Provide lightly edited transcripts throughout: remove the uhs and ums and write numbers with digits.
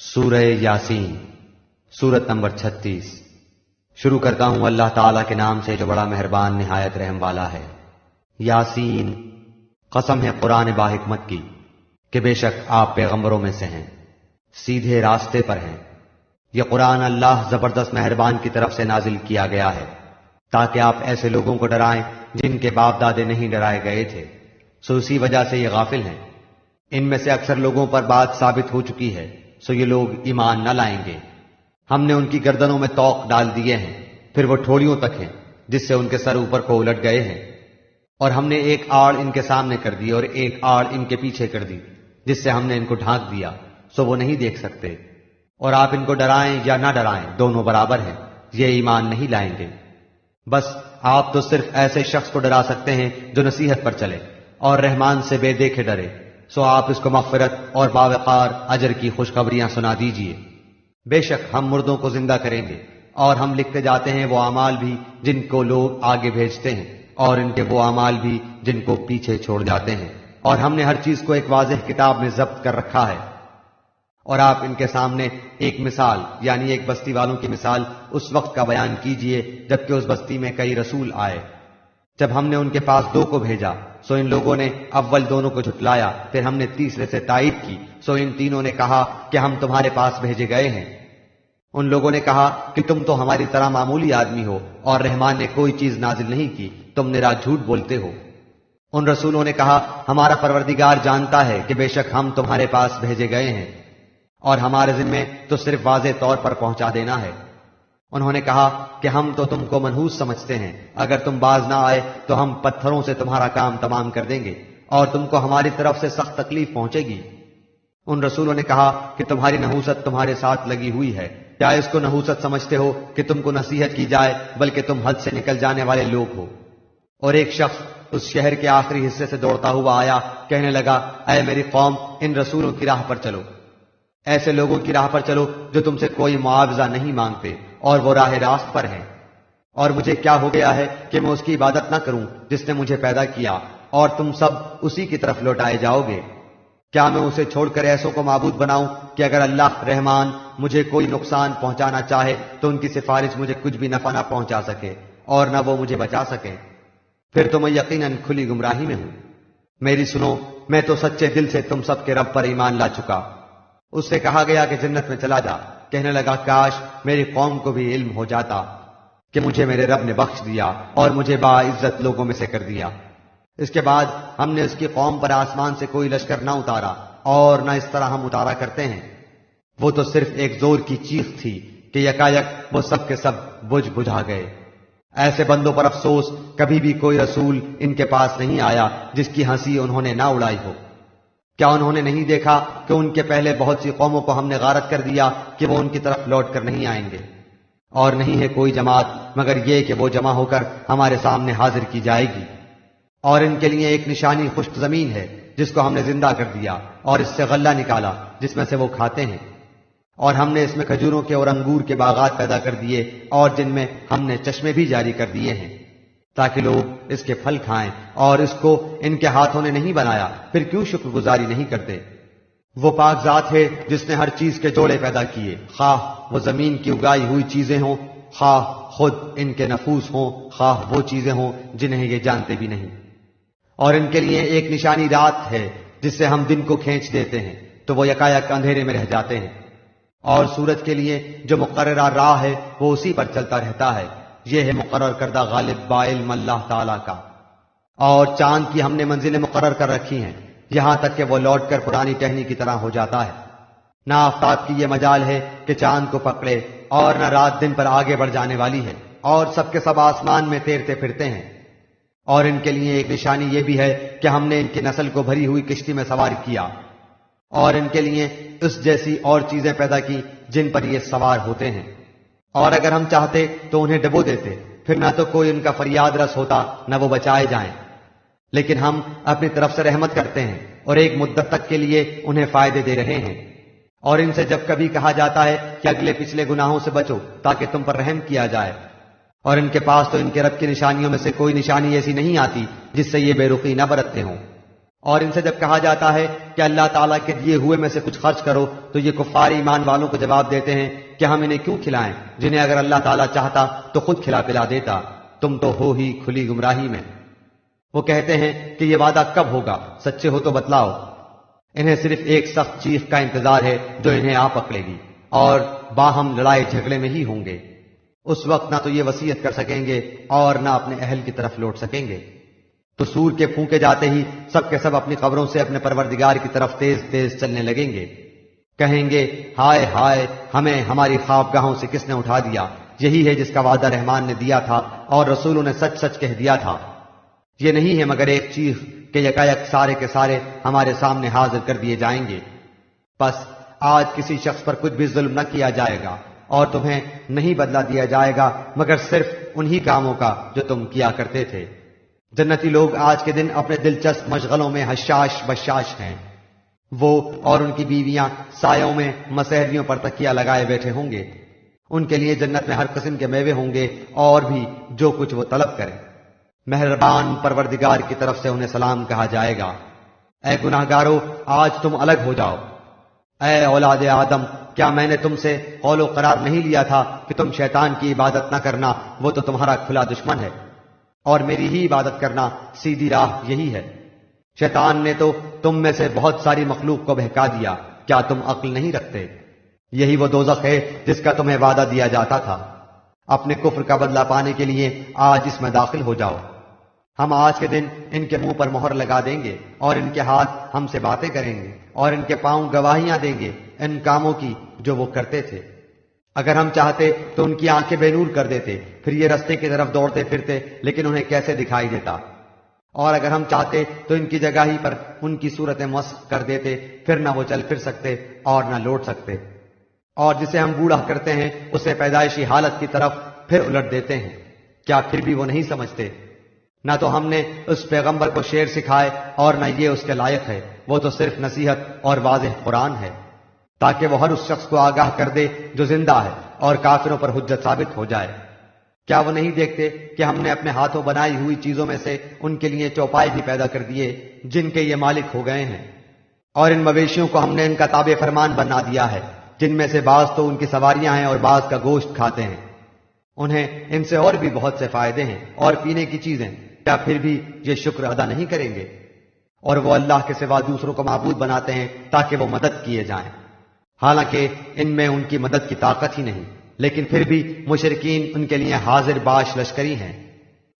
سورہ یاسین، سورت نمبر 36۔ شروع کرتا ہوں اللہ تعالیٰ کے نام سے جو بڑا مہربان نہایت رحم والا ہے۔ یاسین، قسم ہے قرآن باحکمت کی کہ بے شک آپ پیغمبروں میں سے ہیں، سیدھے راستے پر ہیں۔ یہ قرآن اللہ زبردست مہربان کی طرف سے نازل کیا گیا ہے تاکہ آپ ایسے لوگوں کو ڈرائیں جن کے باپ دادے نہیں ڈرائے گئے تھے، سو اسی وجہ سے یہ غافل ہیں۔ ان میں سے اکثر لوگوں پر بات ثابت ہو چکی ہے، سو یہ لوگ ایمان نہ لائیں گے۔ ہم نے ان کی گردنوں میں طوق ڈال دیے ہیں، پھر وہ ٹھوڑیوں تک ہیں جس سے ان کے سر اوپر کو الٹ گئے ہیں، اور ہم نے ایک آڑ ان کے سامنے کر دی اور ایک آڑ ان کے پیچھے کر دی جس سے ہم نے ان کو ڈھانک دیا، سو وہ نہیں دیکھ سکتے۔ اور آپ ان کو ڈرائیں یا نہ ڈرائیں دونوں برابر ہیں، یہ ایمان نہیں لائیں گے۔ بس آپ تو صرف ایسے شخص کو ڈرا سکتے ہیں جو نصیحت پر چلے اور رحمان سے بے دیکھے ڈرے، سو آپ اس کو مغفرت اور باوقار اجر کی خوشخبریاں سنا دیجئے۔ بے شک ہم مردوں کو زندہ کریں گے، اور ہم لکھتے جاتے ہیں وہ اعمال بھی جن کو لوگ آگے بھیجتے ہیں، اور ان کے وہ اعمال بھی جن کو پیچھے چھوڑ جاتے ہیں، اور ہم نے ہر چیز کو ایک واضح کتاب میں ضبط کر رکھا ہے۔ اور آپ ان کے سامنے ایک مثال یعنی ایک بستی والوں کی مثال اس وقت کا بیان کیجئے جبکہ اس بستی میں کئی رسول آئے۔ جب ہم نے ان کے پاس 2 کو بھیجا، سو ان لوگوں نے اول دونوں کو جھٹلایا، پھر ہم نے تیسرے سے تائید کی، سو ان تینوں نے کہا کہ ہم تمہارے پاس بھیجے گئے ہیں۔ ان لوگوں نے کہا کہ تم تو ہماری طرح معمولی آدمی ہو اور رحمان نے کوئی چیز نازل نہیں کی، تم نرا جھوٹ بولتے ہو۔ ان رسولوں نے کہا ہمارا پروردگار جانتا ہے کہ بے شک ہم تمہارے پاس بھیجے گئے ہیں، اور ہمارے ذمے تو صرف واضح طور پر پہنچا دینا ہے۔ انہوں نے کہا کہ ہم تو تم کو منحوس سمجھتے ہیں، اگر تم باز نہ آئے تو ہم پتھروں سے تمہارا کام تمام کر دیں گے اور تم کو ہماری طرف سے سخت تکلیف پہنچے گی۔ ان رسولوں نے کہا کہ تمہاری نحوست تمہارے ساتھ لگی ہوئی ہے، کیا اس کو نحوست سمجھتے ہو کہ تم کو نصیحت کی جائے، بلکہ تم حد سے نکل جانے والے لوگ ہو۔ اور ایک شخص اس شہر کے آخری حصے سے دوڑتا ہوا آیا، کہنے لگا اے میری قوم، ان رسولوں کی راہ پر چلو، ایسے لوگوں کی راہ پر چلو جو تم سے کوئی معاوضہ نہیں مانگتے اور وہ راہ راست پر ہیں۔ اور مجھے کیا ہو گیا ہے کہ میں اس کی عبادت نہ کروں جس نے مجھے پیدا کیا، اور تم سب اسی کی طرف لوٹائے جاؤ گے۔ کیا میں اسے چھوڑ کر ایسوں کو معبود بناؤں کہ اگر اللہ رحمان مجھے کوئی نقصان پہنچانا چاہے تو ان کی سفارش مجھے کچھ بھی نفع نہ پہنچا سکے اور نہ وہ مجھے بچا سکے؟ پھر تو میں یقیناً کھلی گمراہی میں ہوں۔ میری سنو، میں تو سچے دل سے تم سب کے رب پر ایمان لا چکا۔ اس سے کہا گیا کہ جنت میں چلا جا، کہنے لگا کاش میری قوم کو بھی علم ہو جاتا کہ مجھے میرے رب نے بخش دیا اور مجھے باعزت لوگوں میں سے کر دیا۔ اس کے بعد ہم نے اس کی قوم پر آسمان سے کوئی لشکر نہ اتارا اور نہ اس طرح ہم اتارا کرتے ہیں۔ وہ تو صرف ایک زور کی چیخ تھی کہ یکایک وہ سب کے سب بجھا گئے۔ ایسے بندوں پر افسوس، کبھی بھی کوئی رسول ان کے پاس نہیں آیا جس کی ہنسی انہوں نے نہ اڑائی ہو۔ کیا انہوں نے نہیں دیکھا کہ ان کے پہلے بہت سی قوموں کو ہم نے غارت کر دیا کہ وہ ان کی طرف لوٹ کر نہیں آئیں گے؟ اور نہیں ہے کوئی جماعت مگر یہ کہ وہ جمع ہو کر ہمارے سامنے حاضر کی جائے گی۔ اور ان کے لیے ایک نشانی خشک زمین ہے جس کو ہم نے زندہ کر دیا اور اس سے غلہ نکالا جس میں سے وہ کھاتے ہیں، اور ہم نے اس میں کھجوروں کے اور انگور کے باغات پیدا کر دیے اور جن میں ہم نے چشمے بھی جاری کر دیے ہیں تاکہ لوگ اس کے پھل کھائیں، اور اس کو ان کے ہاتھوں نے نہیں بنایا، پھر کیوں شکر گزاری نہیں کرتے؟ وہ پاک ذات ہے جس نے ہر چیز کے جوڑے پیدا کیے، خواہ وہ زمین کی اگائی ہوئی چیزیں ہوں، خواہ خود ان کے نفوس ہوں، خواہ وہ چیزیں ہوں جنہیں یہ جانتے بھی نہیں۔ اور ان کے لیے ایک نشانی رات ہے جس سے ہم دن کو کھینچ دیتے ہیں تو وہ یکایک اندھیرے میں رہ جاتے ہیں، اور سورج کے لیے جو مقررہ راہ ہے وہ اسی پر چلتا رہتا ہے، یہ ہے مقرر کردہ غالب بعلم اللہ تعالی کا۔ اور چاند کی ہم نے منزلیں مقرر کر رکھی ہیں یہاں تک کہ وہ لوٹ کر پرانی ٹہنی کی طرح ہو جاتا ہے۔ نہ آفتاب کی یہ مجال ہے کہ چاند کو پکڑے، اور نہ رات دن پر آگے بڑھ جانے والی ہے، اور سب کے سب آسمان میں تیرتے پھرتے ہیں۔ اور ان کے لیے ایک نشانی یہ بھی ہے کہ ہم نے ان کی نسل کو بھری ہوئی کشتی میں سوار کیا، اور ان کے لیے اس جیسی اور چیزیں پیدا کی جن پر یہ سوار ہوتے ہیں، اور اگر ہم چاہتے تو انہیں ڈبو دیتے، پھر نہ تو کوئی ان کا فریاد رس ہوتا نہ وہ بچائے جائیں۔ لیکن ہم اپنی طرف سے رحمت کرتے ہیں اور ایک مدت تک کے لیے انہیں فائدے دے رہے ہیں۔ اور ان سے جب کبھی کہا جاتا ہے کہ اگلے پچھلے گناہوں سے بچو تاکہ تم پر رحم کیا جائے، اور ان کے پاس تو ان کے رب کی نشانیوں میں سے کوئی نشانی ایسی نہیں آتی جس سے یہ بے رخی نہ برتتے ہوں۔ اور ان سے جب کہا جاتا ہے کہ اللہ تعالیٰ کے دیے ہوئے میں سے کچھ خرچ کرو تو یہ کفار ایمان والوں کو جواب دیتے ہیں کہ ہم انہیں کیوں کھلائیں جنہیں اگر اللہ تعالیٰ چاہتا تو خود کھلا پلا دیتا، تم تو ہو ہی کھلی گمراہی میں۔ وہ کہتے ہیں کہ یہ وعدہ کب ہوگا، سچے ہو تو بتلاؤ۔ انہیں صرف ایک سخت چیخ کا انتظار ہے جو انہیں آ پکڑے گی، اور باہم لڑائی جھگڑے میں ہی ہوں گے۔ اس وقت نہ تو یہ وصیت کر سکیں گے اور نہ اپنے اہل کی طرف لوٹ سکیں گے۔ تو سور کے پھونکے جاتے ہی سب کے سب اپنی قبروں سے اپنے پروردگار کی طرف تیز تیز چلنے لگیں گے، کہیں گے ہائے ہائے، ہمیں ہماری خوابگاہوں سے کس نے اٹھا دیا؟ یہی ہے جس کا وعدہ رحمان نے دیا تھا اور رسولوں نے سچ سچ کہہ دیا تھا۔ یہ نہیں ہے مگر ایک چیخ کہ یکایک سارے کے سارے ہمارے سامنے حاضر کر دیے جائیں گے۔ بس آج کسی شخص پر کچھ بھی ظلم نہ کیا جائے گا اور تمہیں نہیں بدلہ دیا جائے گا مگر صرف انہی کاموں کا جو تم کیا کرتے تھے۔ جنتی لوگ آج کے دن اپنے دلچسپ مشغلوں میں حشاش بشاش ہیں۔ وہ اور ان کی بیویاں سایوں میں مسحریوں پر تکیہ لگائے بیٹھے ہوں گے۔ ان کے لیے جنت میں ہر قسم کے میوے ہوں گے اور بھی جو کچھ وہ طلب کریں۔ مہربان پروردگار کی طرف سے انہیں سلام کہا جائے گا، اے گناہگارو آج تم الگ ہو جاؤ۔ اے اولاد آدم، کیا میں نے تم سے قول و قرار نہیں لیا تھا کہ تم شیطان کی عبادت نہ کرنا، وہ تو تمہارا کھلا دشمن ہے، اور میری ہی عبادت کرنا سیدھی راہ یہی ہے۔ شیطان نے تو تم میں سے بہت ساری مخلوق کو بہکا دیا، کیا تم عقل نہیں رکھتے؟ یہی وہ دوزخ ہے جس کا تمہیں وعدہ دیا جاتا تھا۔ اپنے کفر کا بدلہ پانے کے لیے آج اس میں داخل ہو جاؤ۔ ہم آج کے دن ان کے منہ پر مہر لگا دیں گے اور ان کے ہاتھ ہم سے باتیں کریں گے اور ان کے پاؤں گواہیاں دیں گے ان کاموں کی جو وہ کرتے تھے۔ اگر ہم چاہتے تو ان کی آنکھیں بے نور کر دیتے، پھر یہ رستے کی طرف دوڑتے پھرتے، لیکن انہیں کیسے دکھائی دیتا؟ اور اگر ہم چاہتے تو ان کی جگہ ہی پر ان کی صورتیں مسخ کر دیتے، پھر نہ وہ چل پھر سکتے اور نہ لوٹ سکتے۔ اور جسے ہم بوڑھا کرتے ہیں اسے پیدائشی حالت کی طرف پھر الٹ دیتے ہیں، کیا پھر بھی وہ نہیں سمجھتے؟ نہ تو ہم نے اس پیغمبر کو شعر سکھائے اور نہ یہ اس کے لائق ہے، وہ تو صرف نصیحت اور واضح قرآن ہے، تاکہ وہ ہر اس شخص کو آگاہ کر دے جو زندہ ہے اور کافروں پر حجت ثابت ہو جائے۔ کیا وہ نہیں دیکھتے کہ ہم نے اپنے ہاتھوں بنائی ہوئی چیزوں میں سے ان کے لیے چوپائے بھی پیدا کر دیے جن کے یہ مالک ہو گئے ہیں، اور ان مویشیوں کو ہم نے ان کا تابع فرمان بنا دیا ہے، جن میں سے بعض تو ان کی سواریاں ہیں اور بعض کا گوشت کھاتے ہیں۔ انہیں ان سے اور بھی بہت سے فائدے ہیں اور پینے کی چیزیں، کیا پھر بھی یہ شکر ادا نہیں کریں گے؟ اور وہ اللہ کے سوا دوسروں کو معبود بناتے ہیں تاکہ وہ مدد کیے جائیں، حالانکہ ان میں ان کی مدد کی طاقت ہی نہیں، لیکن پھر بھی مشرکین ان کے لیے حاضر باش لشکری ہیں۔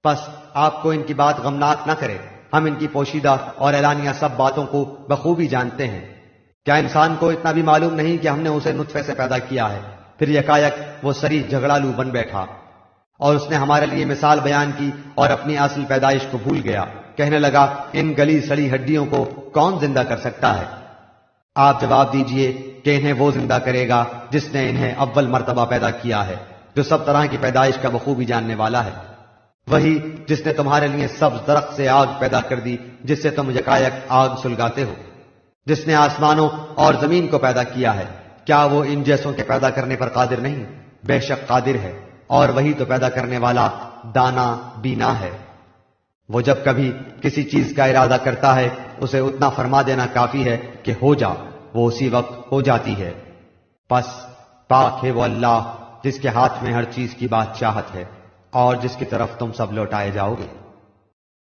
بس آپ کو ان کی بات غمناک نہ کرے، ہم ان کی پوشیدہ اور اعلانیہ سب باتوں کو بخوبی جانتے ہیں۔ کیا انسان کو اتنا بھی معلوم نہیں کہ ہم نے اسے نطفے سے پیدا کیا ہے، پھر یکایک وہ سری جھگڑالو بن بیٹھا، اور اس نے ہمارے لیے مثال بیان کی اور اپنی اصل پیدائش کو بھول گیا، کہنے لگا ان گلی سڑی ہڈیوں کو کون زندہ کر سکتا ہے؟ آپ جواب دیجئے کہ انہیں وہ زندہ کرے گا جس نے انہیں اول مرتبہ پیدا کیا ہے، جو سب طرح کی پیدائش کا بخوبی جاننے والا ہے۔ وہی جس نے تمہارے لیے سبز درخت سے آگ پیدا کر دی جس سے تم یکایک آگ سلگاتے ہو، جس نے آسمانوں اور زمین کو پیدا کیا ہے، کیا وہ ان جیسوں کے پیدا کرنے پر قادر نہیں؟ بے شک قادر ہے، اور وہی تو پیدا کرنے والا دانا بینا ہے۔ وہ جب کبھی کسی چیز کا ارادہ کرتا ہے اسے اتنا فرما دینا کافی ہے کہ ہو جا، وہ اسی وقت ہو جاتی ہے۔ پس پاک ہے وہ اللہ جس کے ہاتھ میں ہر چیز کی بادشاہت ہے اور جس کی طرف تم سب لوٹائے جاؤ گے۔